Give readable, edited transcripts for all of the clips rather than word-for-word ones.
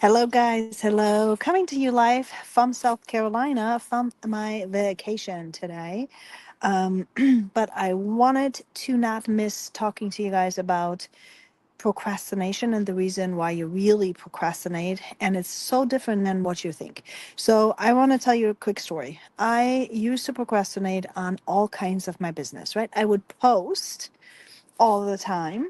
Hello, guys. Hello. Coming to you live from South Carolina from my vacation today. Um, but I wanted to not miss talking to you guys about procrastination and the reason why you really procrastinate. And it's so different than what you think. So, I want to tell you a quick story. I used to procrastinate on all kinds of my business, right? I would post all the time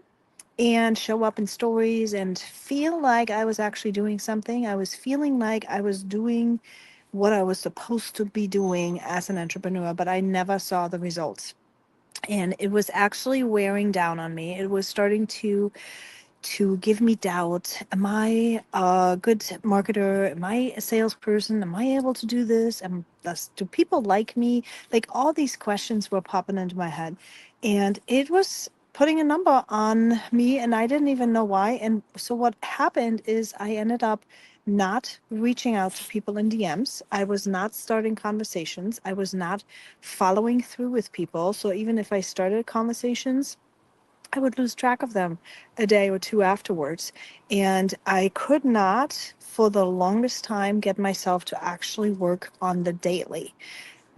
and show up in stories and feel like I was actually doing something. I was feeling like I was doing what I was supposed to be doing as an entrepreneur, but I never saw the results. And it was actually wearing down on me. It was starting to give me doubt. Am I a good marketer? Am I a salesperson? Am I able to do this? Do people like me? Like all these questions were popping into my head. And it was putting a number on me, and I didn't even know why. And so what happened is I ended up not reaching out to people in DMs. I was not starting conversations. I was not following through with people. So even if I started conversations, I would lose track of them a day or two afterwards. And I could not, for the longest time, get myself to actually work on the daily,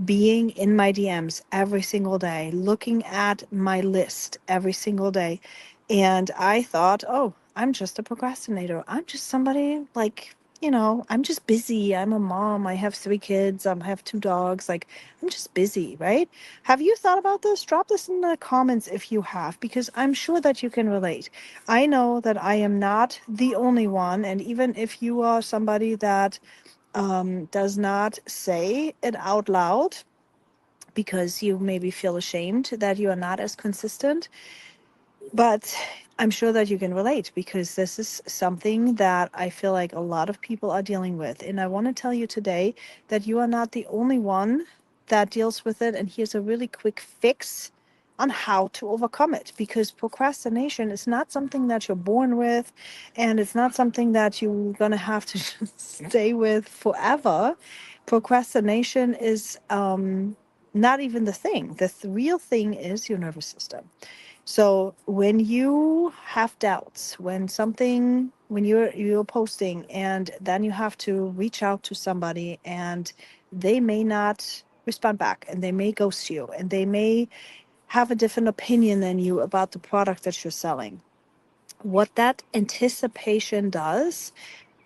being in my DMs every single day, looking at my list every single day. And I thought, oh, I'm just a procrastinator. I'm just somebody like, I'm just busy. I'm a mom. I have 3 kids. I have 2 dogs. Like, I'm just busy, right? Have you thought about this? Drop this in the comments if you have, because I'm sure that you can relate. I know that I am not the only one. And even if you are somebody that does not say it out loud, because you maybe feel ashamed that you are not as consistent. But I'm sure that you can relate, because this is something that I feel like a lot of people are dealing with. And I want to tell you today that you are not the only one that deals with it. And here's a really quick fix on how to overcome it, because procrastination is not something that you're born with, and it's not something that you're going to have to stay with forever. Procrastination is not even the thing. The real thing is your nervous system. So when you have doubts, when you're posting and then you have to reach out to somebody and they may not respond back, and they may ghost you, and they may have a different opinion than you about the product that you're selling. What that anticipation does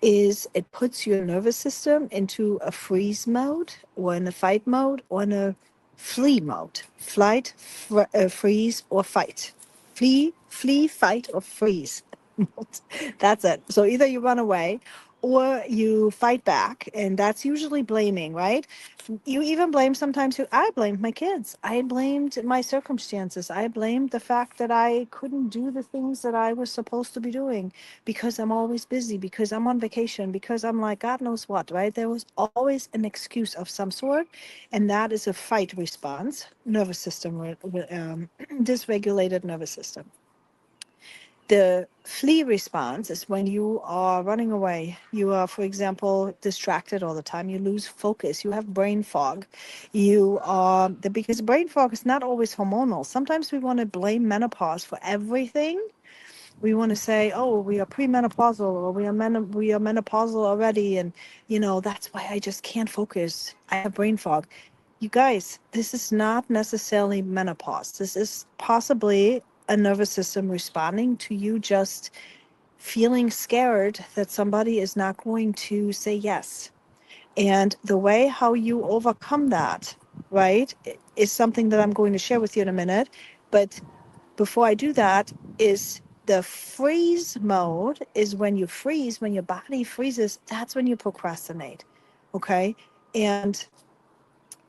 is it puts your nervous system into a freeze mode, or in a fight mode, or in a flee mode. Freeze, or fight. Flee, fight, or freeze. That's it. So either you run away or you fight back, and that's usually blaming, right? You even blame sometimes. I blamed my kids. I blamed my circumstances. I blamed the fact that I couldn't do the things that I was supposed to be doing, because I'm always busy, because I'm on vacation, because I'm like God knows what, right? There was always an excuse of some sort, and that is a fight response, nervous system, dysregulated nervous system. The flee response is when you are running away. You are, for example, distracted all the time. You lose focus. You have brain fog. Because brain fog is not always hormonal. Sometimes we want to blame menopause for everything. We want to say, oh, we are premenopausal, or we are menopausal already. And, that's why I just can't focus. I have brain fog. You guys, this is not necessarily menopause. This is possibly a nervous system responding to you just feeling scared that somebody is not going to say yes. And the way how you overcome that, right, is something that I'm going to share with you in a minute. But before I do that, is the freeze mode is when you freeze, when your body freezes, that's when you procrastinate. Okay. And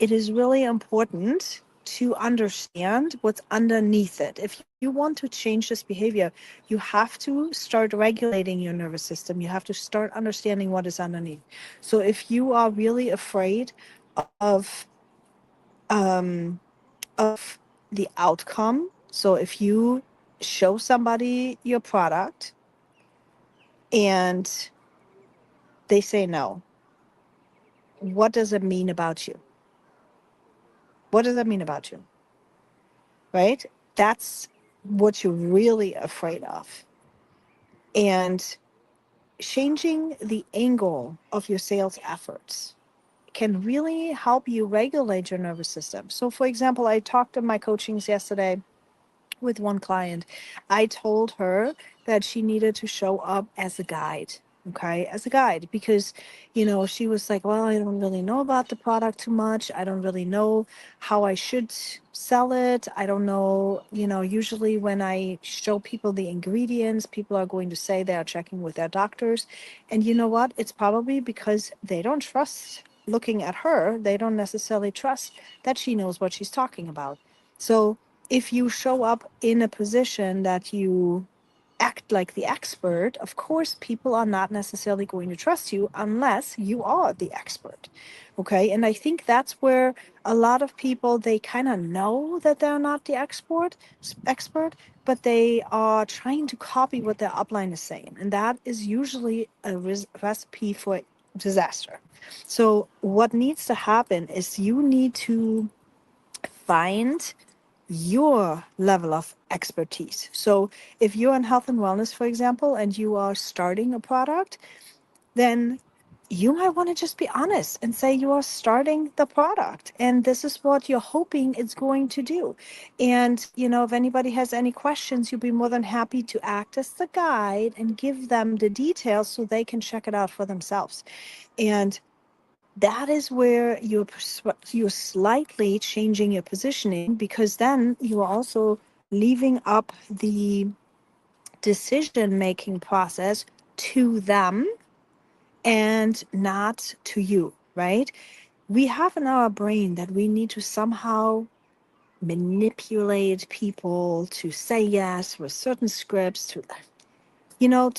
it is really important to understand what's underneath it. If you want to change this behavior, you have to start regulating your nervous system. You have to start understanding what is underneath. So if you are really afraid of of the outcome, so if you show somebody your product and they say no, what does it mean about you? What does that mean about you? Right? That's what you're really afraid of. And changing the angle of your sales efforts can really help you regulate your nervous system. So, for example, I talked in my coachings yesterday with one client. I told her that she needed to show up as a guide. Okay, as a guide, because she was like, well, I don't really know about the product too much. I don't really know how I should sell it. I don't know, usually when I show people the ingredients, people are going to say they are checking with their doctors. And you know what? It's probably because they don't trust looking at her. They don't necessarily trust that she knows what she's talking about. So if you show up in a position that you act like the expert, of course, people are not necessarily going to trust you unless you are the expert. Okay. And I think that's where a lot of people, they kind of know that they're not the expert, but they are trying to copy what their upline is saying. And that is usually a recipe for disaster. So what needs to happen is you need to find your level of expertise. So, if you're in health and wellness, for example, and you are starting a product, then you might want to just be honest and say you are starting the product and this is what you're hoping it's going to do. And, if anybody has any questions, you'll be more than happy to act as the guide and give them the details so they can check it out for themselves. And that is where you're slightly changing your positioning, because then you are also leaving up the decision making process to them and not to you, right? We have in our brain that we need to somehow manipulate people to say yes with certain scripts, to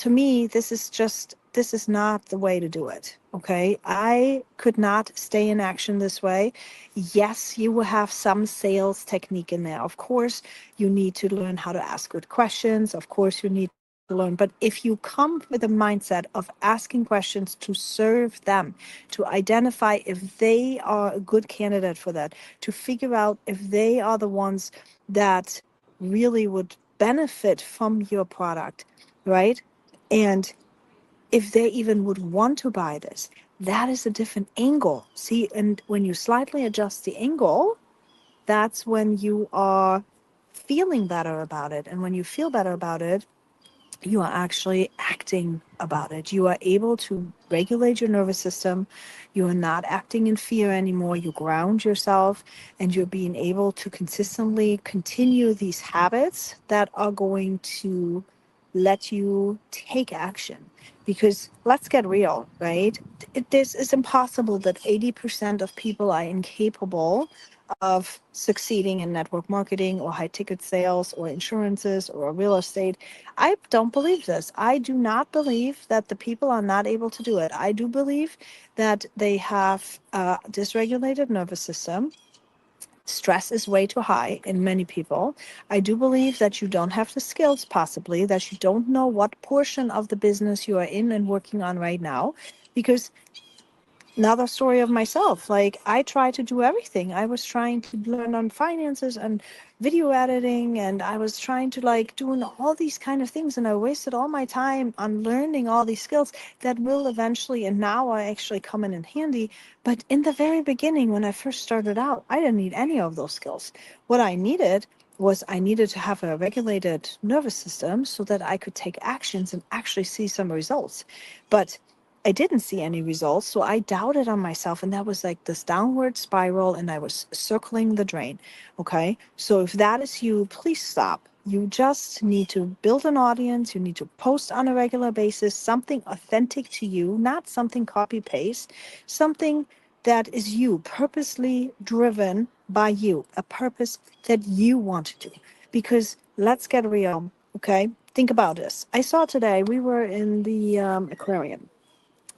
me, this is not the way to do it. Okay. I could not stay in action this way. Yes, you will have some sales technique in there. Of course, you need to learn how to ask good questions. Of course, you need to learn. But if you come with a mindset of asking questions to serve them, to identify if they are a good candidate for that, to figure out if they are the ones that really would benefit from your product, right? And if they even would want to buy this, that is a different angle. See, and when you slightly adjust the angle, that's when you are feeling better about it. And when you feel better about it, you are actually acting about it. You are able to regulate your nervous system. You are not acting in fear anymore. You ground yourself and you're being able to consistently continue these habits that are going to let you take action. Because let's get real, right? This is impossible that 80% of people are incapable of succeeding in network marketing or high ticket sales or insurances or real estate. I don't believe this. I do not believe that the people are not able to do it. I do believe that they have a dysregulated nervous system. Stress is way too high in many people. I do believe that you don't have the skills, possibly, that you don't know what portion of the business you are in and working on right now. Because another story of myself, like I tried to do everything. I was trying to learn on finances and video editing, and I was trying to like doing all these kind of things, and I wasted all my time on learning all these skills that will eventually, and now I actually come in handy. But in the very beginning, when I first started out, I didn't need any of those skills. What I needed was I needed to have a regulated nervous system so that I could take actions and actually see some results. But I didn't see any results, so I doubted on myself, and that was like this downward spiral, and I was circling the drain. Okay, so if that is you, please stop. You just need to build an audience. You need to post on a regular basis, something authentic to you, not something copy paste, something that is you, purposely driven by you, a purpose that you want to do. Because let's get real, okay? Think about this. I saw today, we were in the aquarium,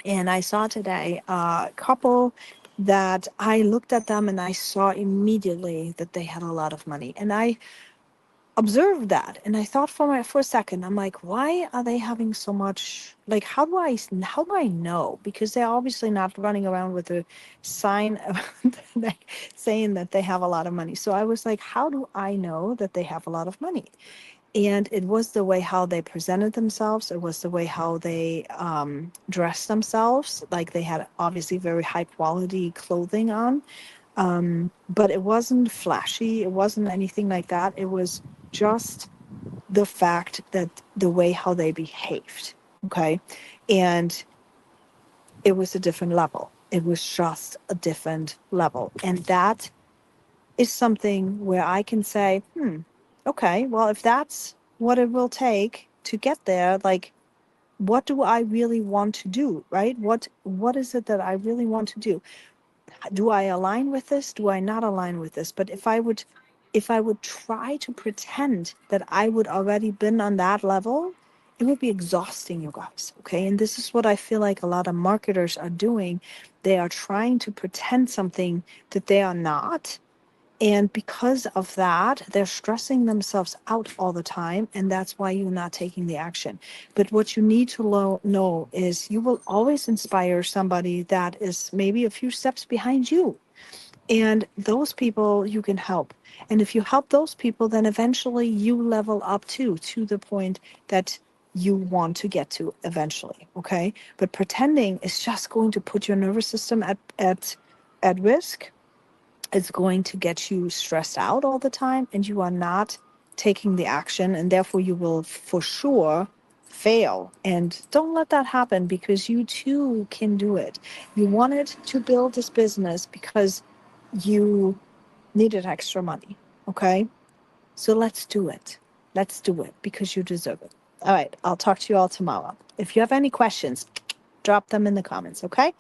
and I saw today a couple that I looked at them and I saw immediately that they had a lot of money. And I observed that and I thought for a second, I'm like, why are they having so much? Like, how do I know? Because they're obviously not running around with a sign of saying that they have a lot of money. So I was like, how do I know that they have a lot of money? And it was the way how they presented themselves. It was the way how they dressed themselves. Like they had obviously very high quality clothing on, but it wasn't flashy. It wasn't anything like that. It was just the fact that the way how they behaved. Okay. And it was a different level. It was just a different level. And that is something where I can say, okay, well, if that's what it will take to get there, like, what do I really want to do, right? What is it that I really want to do? Do I align with this? Do I not align with this? But if I would try to pretend that I would already been on that level, it would be exhausting, you guys. Okay. And this is what I feel like a lot of marketers are doing. They are trying to pretend something that they are not. And because of that, they're stressing themselves out all the time. And that's why you're not taking the action. But what you need to know is you will always inspire somebody that is maybe a few steps behind you. And those people you can help. And if you help those people, then eventually you level up too, to the point that you want to get to eventually. Okay. But pretending is just going to put your nervous system at risk. It's going to get you stressed out all the time, and you are not taking the action, and therefore you will for sure fail. And don't let that happen, because you too can do it. You wanted to build this business because you needed extra money. Okay. So let's do it. Let's do it because you deserve it. All right. I'll talk to you all tomorrow. If you have any questions, drop them in the comments. Okay.